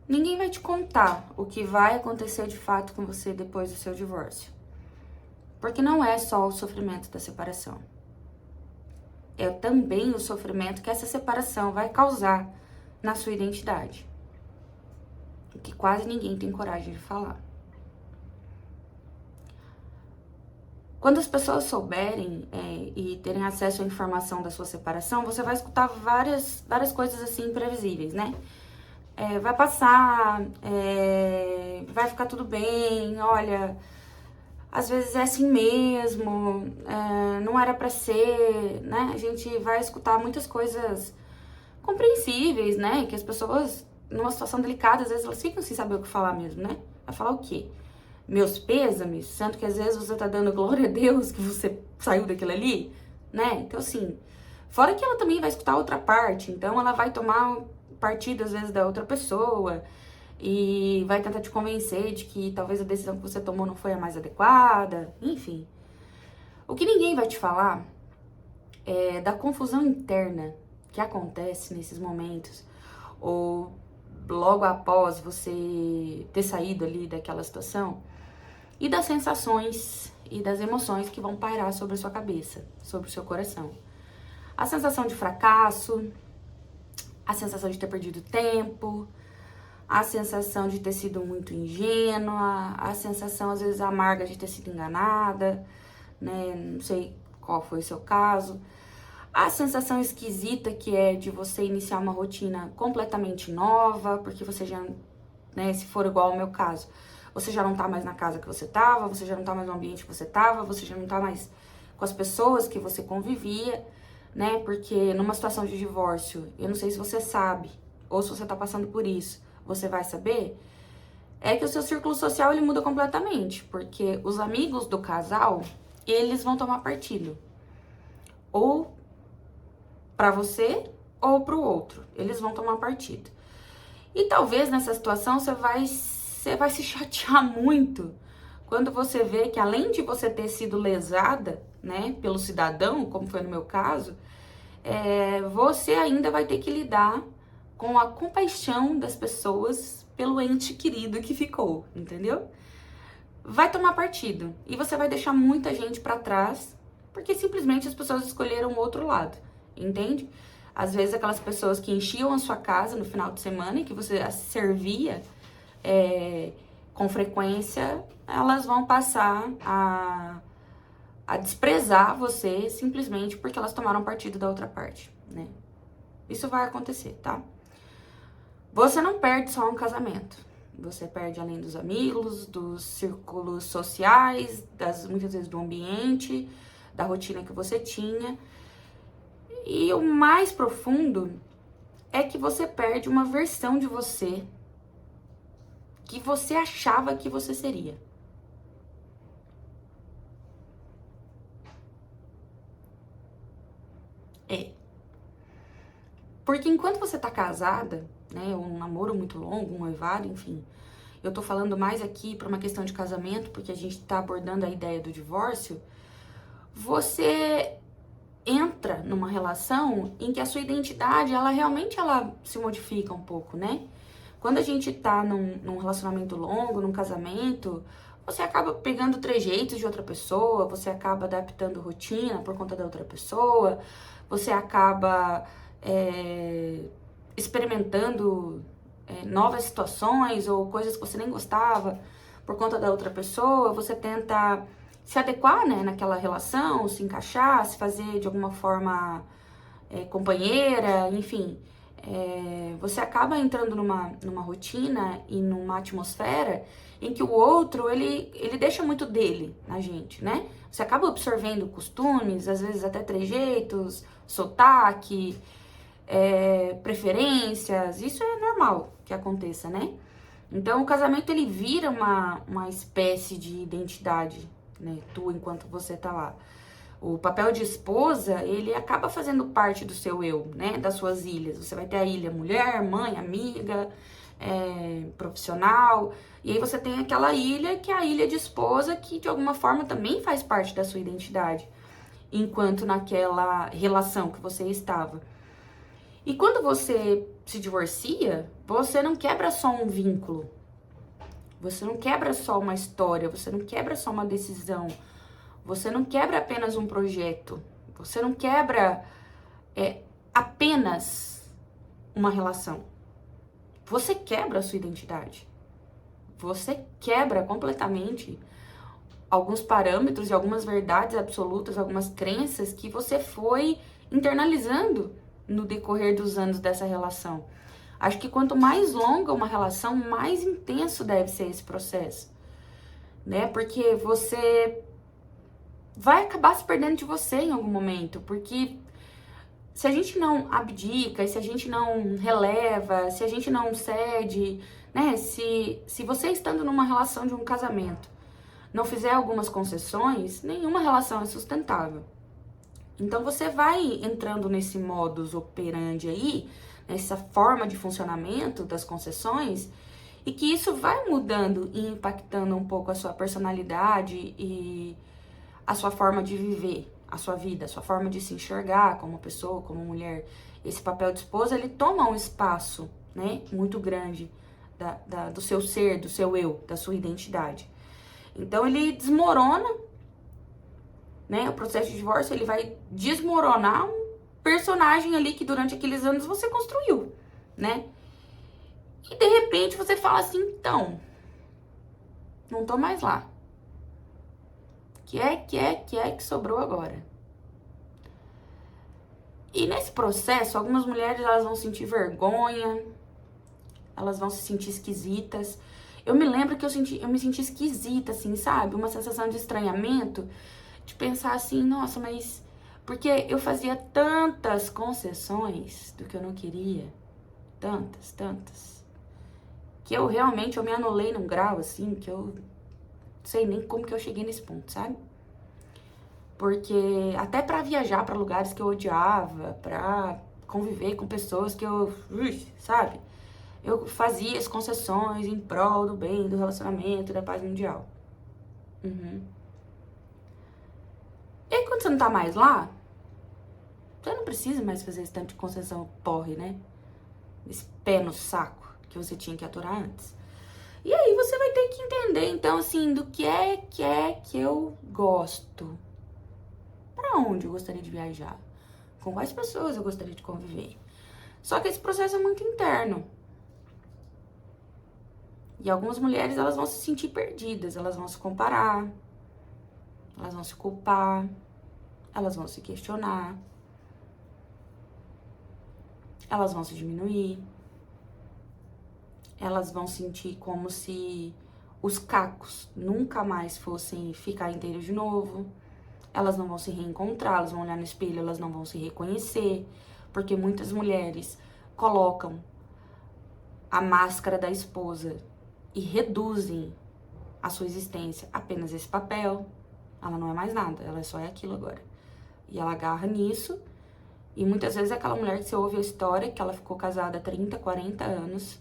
Ninguém vai te contar o que vai acontecer de fato com você depois do seu divórcio. Porque não é só o sofrimento da separação. É também o sofrimento que essa separação vai causar na sua identidade. O que quase ninguém tem coragem de falar. Quando as pessoas souberem e terem acesso à informação da sua separação, você vai escutar várias coisas assim imprevisíveis, né? Vai passar, vai ficar tudo bem, olha, às vezes é assim mesmo, não era pra ser, né? A gente vai escutar muitas coisas compreensíveis, né? Que as pessoas, numa situação delicada, às vezes elas ficam sem saber o que falar mesmo, né? Vai falar o quê? Meus pêsames, sendo que às vezes você tá dando glória a Deus que você saiu daquilo ali, né? Então, assim, fora que ela também vai escutar outra parte, então ela vai tomar partido, às vezes, da outra pessoa e vai tentar te convencer de que talvez a decisão que você tomou não foi a mais adequada, enfim. O que ninguém vai te falar é da confusão interna que acontece nesses momentos, ou logo após você ter saído ali daquela situação, e das sensações e das emoções que vão pairar sobre a sua cabeça, sobre o seu coração. A sensação de fracasso, a sensação de ter perdido tempo, a sensação de ter sido muito ingênua, a sensação às vezes amarga de ter sido enganada, né? Não sei qual foi o seu caso. A sensação esquisita que é de você iniciar uma rotina completamente nova, porque você já, né, se for igual ao meu caso, você já não tá mais na casa que você tava, você já não tá mais no ambiente que você tava, você já não tá mais com as pessoas que você convivia, né? Porque numa situação de divórcio, eu não sei se você sabe, ou se você tá passando por isso, você vai saber, é que o seu círculo social ele muda completamente, porque os amigos do casal, eles vão tomar partido. Ou pra você, ou pro outro. Eles vão tomar partido. E talvez nessa situação você vai se chatear muito quando você vê que além de você ter sido lesada, né, pelo cidadão, como foi no meu caso, você ainda vai ter que lidar com a compaixão das pessoas pelo ente querido que ficou, entendeu? Vai tomar partido e você vai deixar muita gente pra trás porque simplesmente as pessoas escolheram o outro lado, entende? Às vezes aquelas pessoas que enchiam a sua casa no final de semana e que você servia com frequência, elas vão passar a desprezar você simplesmente porque elas tomaram partido da outra parte, né? Isso vai acontecer, tá? Você não perde só um casamento. Você perde além dos amigos, dos círculos sociais, muitas vezes do ambiente, da rotina que você tinha. E o mais profundo é que você perde uma versão de você que você achava que você seria. Porque enquanto você tá casada, né, um namoro muito longo, um noivado, enfim, eu tô falando mais aqui pra uma questão de casamento, porque a gente tá abordando a ideia do divórcio, você entra numa relação em que a sua identidade, ela realmente se modifica um pouco, né? Quando a gente tá num relacionamento longo, num casamento, você acaba pegando trejeitos de outra pessoa, você acaba adaptando rotina por conta da outra pessoa, você acaba experimentando novas situações ou coisas que você nem gostava por conta da outra pessoa, você tenta se adequar, né, naquela relação, se encaixar, se fazer de alguma forma companheira, enfim. Você acaba entrando numa rotina e numa atmosfera em que o outro, ele deixa muito dele na gente, né? Você acaba absorvendo costumes, às vezes até trejeitos, sotaque, preferências, isso é normal que aconteça, né? Então, o casamento, ele vira uma espécie de identidade, né, tua, enquanto você tá lá. O papel de esposa, ele acaba fazendo parte do seu eu, né, das suas ilhas. Você vai ter a ilha mulher, mãe, amiga, profissional, e aí você tem aquela ilha que é a ilha de esposa, que de alguma forma também faz parte da sua identidade, enquanto naquela relação que você estava. E quando você se divorcia, você não quebra só um vínculo. Você não quebra só uma história, você não quebra só uma decisão. Você não quebra apenas um projeto. Você não quebra apenas uma relação. Você quebra a sua identidade. Você quebra completamente alguns parâmetros e algumas verdades absolutas, algumas crenças que você foi internalizando no decorrer dos anos dessa relação. Acho que quanto mais longa uma relação, mais intenso deve ser esse processo, né? Porque você vai acabar se perdendo de você em algum momento, porque se a gente não abdica, se a gente não releva, se a gente não cede, né? Se você estando numa relação de um casamento não fizer algumas concessões, nenhuma relação é sustentável. Então você vai entrando nesse modus operandi aí, nessa forma de funcionamento das concessões, e que isso vai mudando e impactando um pouco a sua personalidade e a sua forma de viver a sua vida, a sua forma de se enxergar como pessoa, como mulher. Esse papel de esposa, ele toma um espaço, né, muito grande do seu ser, do seu eu, da sua identidade. Então ele desmorona, né? O processo de divórcio, ele vai desmoronar um personagem ali que durante aqueles anos você construiu, né? E de repente você fala assim, então, não tô mais lá. Que sobrou agora? E nesse processo, algumas mulheres, elas vão sentir vergonha, elas vão se sentir esquisitas. Eu me lembro que eu me senti esquisita, assim, sabe? Uma sensação de estranhamento, de pensar assim, nossa, mas... Porque eu fazia tantas concessões do que eu não queria. Tantas. Que eu realmente, eu me anulei num grau, assim, que eu não sei nem como que eu cheguei nesse ponto, sabe? Porque até pra viajar pra lugares que eu odiava, pra conviver com pessoas que eu... sabe? Eu fazia as concessões em prol do bem, do relacionamento, da paz mundial. E aí, quando você não tá mais lá, você não precisa mais fazer esse tanto de concessão porre, né? Esse pé no saco que você tinha que aturar antes. E aí você vai ter que entender, então, assim, do que é que eu gosto. Pra onde eu gostaria de viajar? Com quais pessoas eu gostaria de conviver? Só que esse processo é muito interno. E algumas mulheres, elas vão se sentir perdidas, elas vão se comparar, elas vão se culpar, elas vão se questionar, elas vão se diminuir, elas vão sentir como se os cacos nunca mais fossem ficar inteiros de novo, elas não vão se reencontrar, elas vão olhar no espelho, elas não vão se reconhecer, porque muitas mulheres colocam a máscara da esposa e reduzem a sua existência apenas esse papel. Ela não é mais nada, ela só é aquilo agora. E ela agarra nisso, e muitas vezes é aquela mulher que você ouve a história, que ela ficou casada há 30, 40 anos,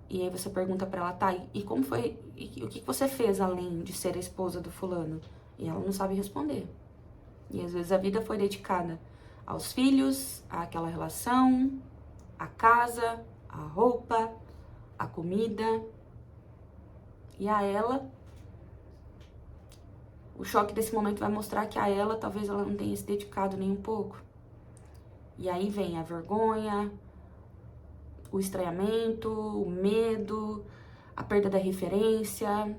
e aí você pergunta pra ela, tá, e como foi, e o que você fez além de ser a esposa do fulano? E ela não sabe responder. E às vezes a vida foi dedicada aos filhos, àquela relação, à casa, à roupa, à comida, e a ela... O choque desse momento vai mostrar que a ela, talvez ela não tenha se dedicado nem um pouco. E aí vem a vergonha, o estranhamento, o medo, a perda da referência.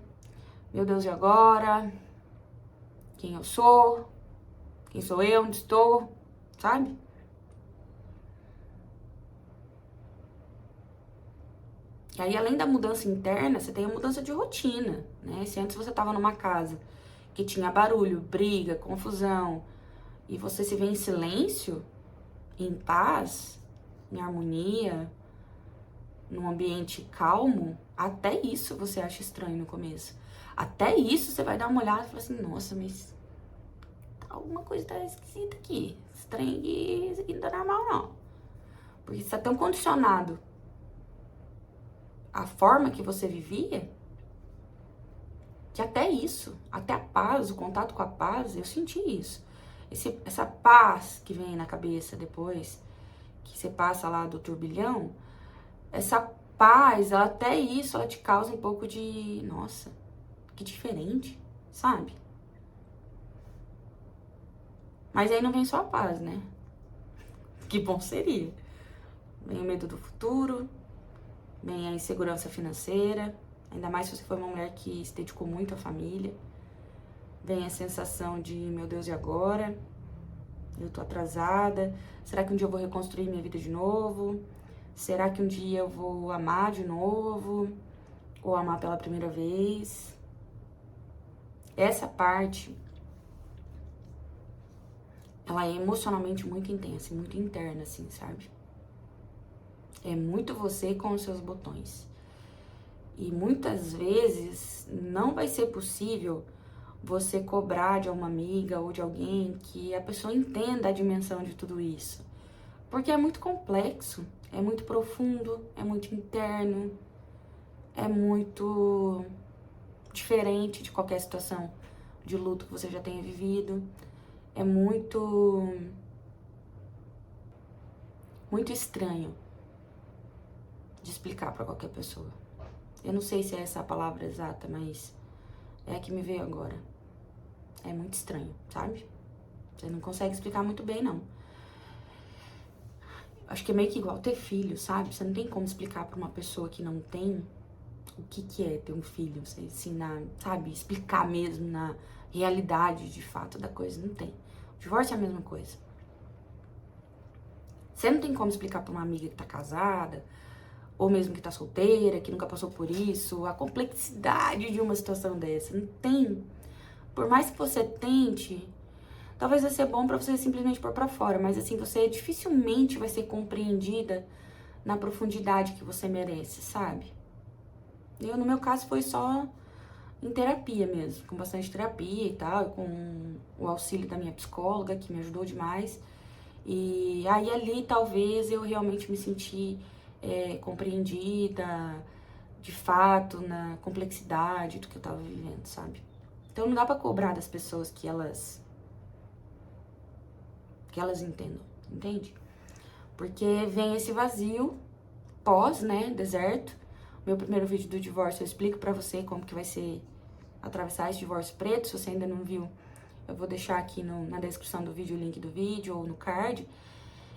Meu Deus, e agora? Quem eu sou? Quem sou eu? Onde estou? Sabe? E aí, além da mudança interna, você tem a mudança de rotina, né? Se antes você estava numa casa que tinha barulho, briga, confusão, e você se vê em silêncio, em paz, em harmonia, num ambiente calmo, até isso você acha estranho no começo. Até isso você vai dar uma olhada e falar assim, nossa, mas alguma coisa tá esquisita aqui. Estranho que isso aqui não tá normal, não. Porque você tá tão condicionado à forma que você vivia, que até isso, até a paz, o contato com a paz, eu senti isso. Essa paz que vem na cabeça depois, que você passa lá do turbilhão, essa paz, ela, até isso, ela te causa um pouco de, nossa, que diferente, sabe? Mas aí não vem só a paz, né? Que bom seria. Vem o medo do futuro, vem a insegurança financeira, ainda mais se você foi uma mulher que se dedicou muito à família. Vem a sensação de, meu Deus, e agora? Eu tô atrasada. Será que um dia eu vou reconstruir minha vida de novo? Será que um dia eu vou amar de novo? Ou amar pela primeira vez? Essa parte, ela é emocionalmente muito intensa, muito interna, assim, sabe? É muito você com os seus botões. E muitas vezes não vai ser possível você cobrar de uma amiga ou de alguém que a pessoa entenda a dimensão de tudo isso. Porque é muito complexo, é muito profundo, é muito interno, é muito diferente de qualquer situação de luto que você já tenha vivido. É muito estranho de explicar pra qualquer pessoa. Eu não sei se é essa a palavra exata, mas é a que me veio agora. É muito estranho, sabe? Você não consegue explicar muito bem, não. Acho que é meio que igual ter filho, sabe? Você não tem como explicar pra uma pessoa que não tem o que é ter um filho. Você ensinar, sabe? Explicar mesmo na realidade, de fato, da coisa. Não tem. O divórcio é a mesma coisa. Você não tem como explicar pra uma amiga que tá casada, ou mesmo que tá solteira, que nunca passou por isso, a complexidade de uma situação dessa. Não tem. Por mais que você tente, talvez vai ser bom pra você simplesmente pôr pra fora, mas assim, você dificilmente vai ser compreendida na profundidade que você merece, sabe? Eu, no meu caso, foi só em terapia mesmo, com bastante terapia e tal, com o auxílio da minha psicóloga, que me ajudou demais. E aí ali talvez eu realmente me senti compreendida, de fato, na complexidade do que eu tava vivendo, sabe? Então não dá pra cobrar das pessoas que elas entendam, entende? Porque vem esse vazio pós, né, deserto. Meu primeiro vídeo do divórcio eu explico pra você como que vai ser atravessar esse divórcio preto. Se você ainda não viu, eu vou deixar aqui na descrição do vídeo o link do vídeo ou no card.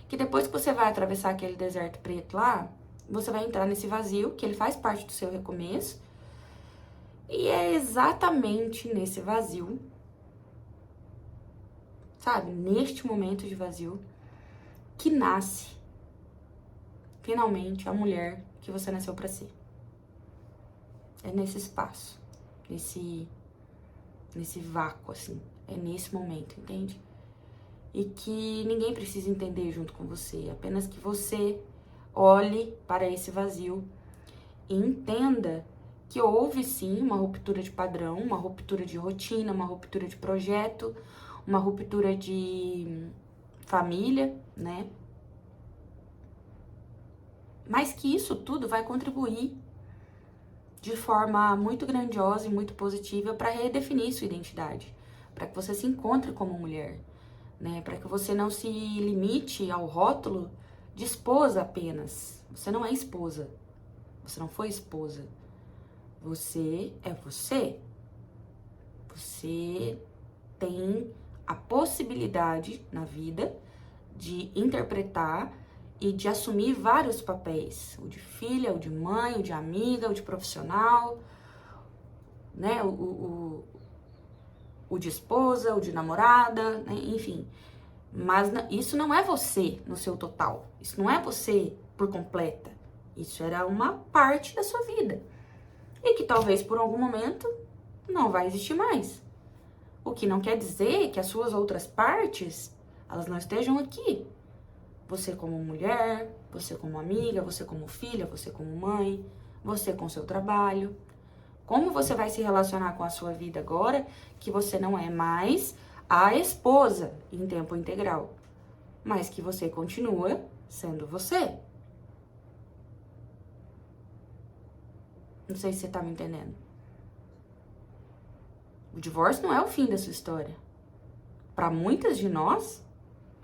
Que depois que você vai atravessar aquele deserto preto lá, você vai entrar nesse vazio, que ele faz parte do seu recomeço. E é exatamente nesse vazio, sabe, neste momento de vazio, que nasce, finalmente, a mulher que você nasceu pra ser. É nesse espaço, nesse vácuo, assim. É nesse momento, entende? E que ninguém precisa entender junto com você. Apenas que você olhe para esse vazio e entenda que houve, sim, uma ruptura de padrão, uma ruptura de rotina, uma ruptura de projeto, uma ruptura de família, né? Mas que isso tudo vai contribuir de forma muito grandiosa e muito positiva para redefinir sua identidade, para que você se encontre como mulher, né? Para que você não se limite ao rótulo de esposa apenas. Você não é esposa. Você não foi esposa. Você é você. Você tem a possibilidade na vida de interpretar e de assumir vários papéis. O de filha, o de mãe, o de amiga, o de profissional, né? O de esposa, o de namorada, né? Enfim. Mas isso não é você no seu total. Isso não é você por completa. Isso era uma parte da sua vida. E que talvez por algum momento não vai existir mais. O que não quer dizer que as suas outras partes, elas não estejam aqui. Você como mulher, você como amiga, você como filha, você como mãe, você com seu trabalho. Como você vai se relacionar com a sua vida agora que você não é mais a esposa em tempo integral, mas que você continua sendo você? Não sei se você tá me entendendo. O divórcio não é o fim da sua história. Para muitas de nós,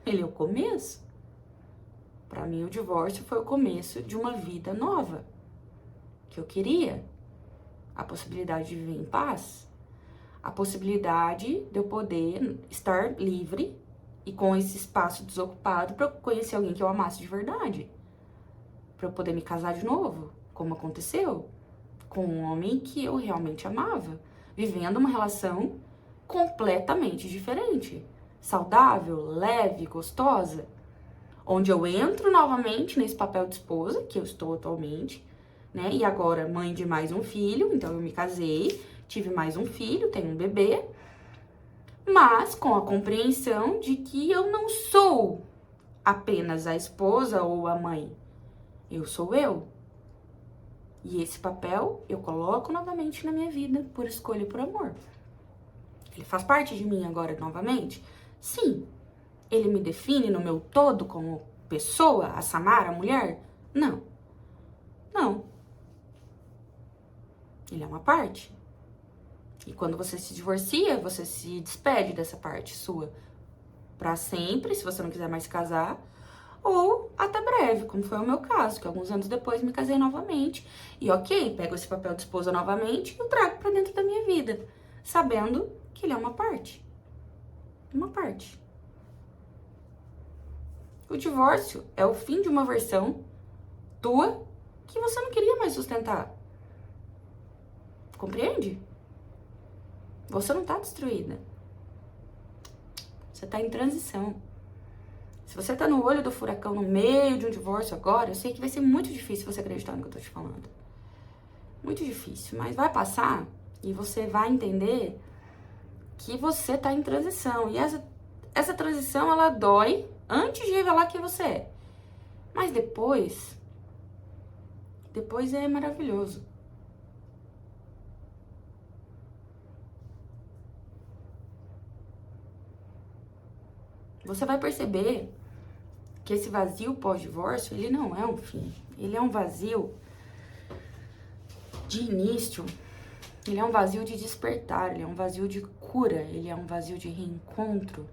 ele é o começo. Pra mim, o divórcio foi o começo de uma vida nova, que eu queria. A possibilidade de viver em paz, a possibilidade de eu poder estar livre e com esse espaço desocupado para eu conhecer alguém que eu amasse de verdade. Para eu poder me casar de novo, como aconteceu, com um homem que eu realmente amava, vivendo uma relação completamente diferente, saudável, leve, gostosa, onde eu entro novamente nesse papel de esposa, que eu estou atualmente, né? E agora mãe de mais um filho, então eu me casei, tive mais um filho, tenho um bebê, mas com a compreensão de que eu não sou apenas a esposa ou a mãe, eu sou eu. E esse papel eu coloco novamente na minha vida por escolha e por amor. Ele faz parte de mim agora novamente? Sim. Ele me define no meu todo como pessoa, a Samara, a mulher? Não. Não. Ele é uma parte. E quando você se divorcia, você se despede dessa parte sua pra sempre, se você não quiser mais se casar, ou até breve, como foi o meu caso, que alguns anos depois me casei novamente. E ok, pego esse papel de esposa novamente e o trago pra dentro da minha vida, sabendo que ele é uma parte. Uma parte. O divórcio é o fim de uma versão tua que você não queria mais sustentar. Compreende? Você não tá destruída. Você tá em transição. Se você tá no olho do furacão, no meio de um divórcio agora, eu sei que vai ser muito difícil você acreditar no que eu tô te falando. Muito difícil, mas vai passar e você vai entender que você tá em transição. E essa transição, ela dói antes de revelar quem você é. Mas depois é maravilhoso. Você vai perceber que esse vazio pós-divórcio, ele não é um fim. Ele é um vazio de início. Ele é um vazio de despertar. Ele é um vazio de cura. Ele é um vazio de reencontro.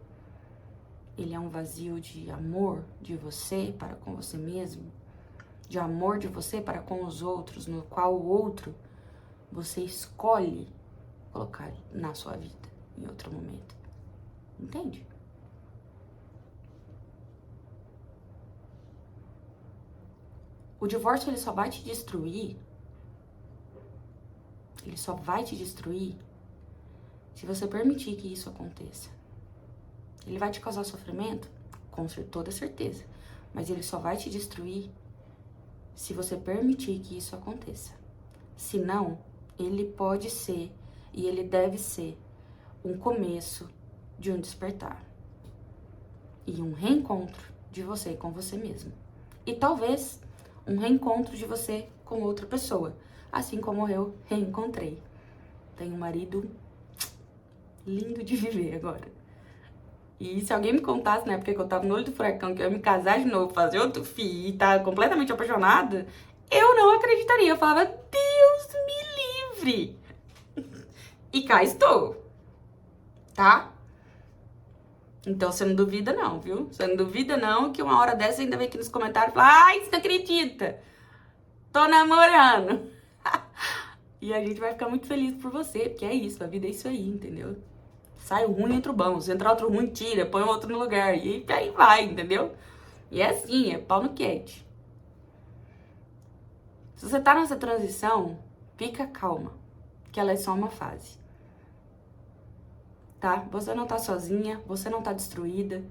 Ele é um vazio de amor de você para com você mesmo. De amor de você para com os outros, no qual o outro você escolhe colocar na sua vida em outro momento. Entende? O divórcio, ele só vai te destruir. Ele só vai te destruir se você permitir que isso aconteça. Ele vai te causar sofrimento? Com toda certeza. Mas ele só vai te destruir se você permitir que isso aconteça. Senão, ele pode ser e ele deve ser um começo de um despertar. E um reencontro de você com você mesmo. E talvez um reencontro de você com outra pessoa. Assim como eu reencontrei. Tenho um marido lindo de viver agora. E se alguém me contasse na época que eu tava no olho do furacão, que eu ia me casar de novo, fazer outro filho e tá completamente apaixonada, eu não acreditaria. Eu falava, Deus me livre. E cá estou. Tá? Então você não duvida não, viu? Você não duvida não que uma hora dessa ainda vem aqui nos comentários e fala, ai, você não acredita? Tô namorando. E a gente vai ficar muito feliz por você, porque é isso, a vida é isso aí, entendeu? Sai o ruim, entra o bom. Se entrar outro ruim, tira, põe o outro no lugar. E aí vai, entendeu? E é assim, é pau no quente. Se você tá nessa transição, fica calma, que ela é só uma fase. Tá? Você não tá sozinha, você não tá destruída.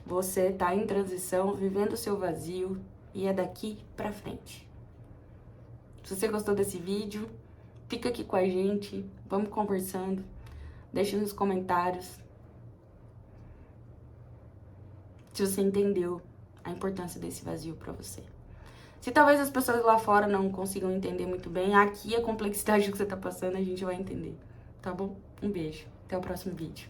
Você tá em transição, vivendo o seu vazio. E é daqui pra frente. Se você gostou desse vídeo, fica aqui com a gente, vamos conversando, deixa nos comentários se você entendeu a importância desse vazio pra você. Se talvez as pessoas lá fora não consigam entender muito bem, aqui a complexidade que você tá passando a gente vai entender, tá bom? Um beijo, até o próximo vídeo.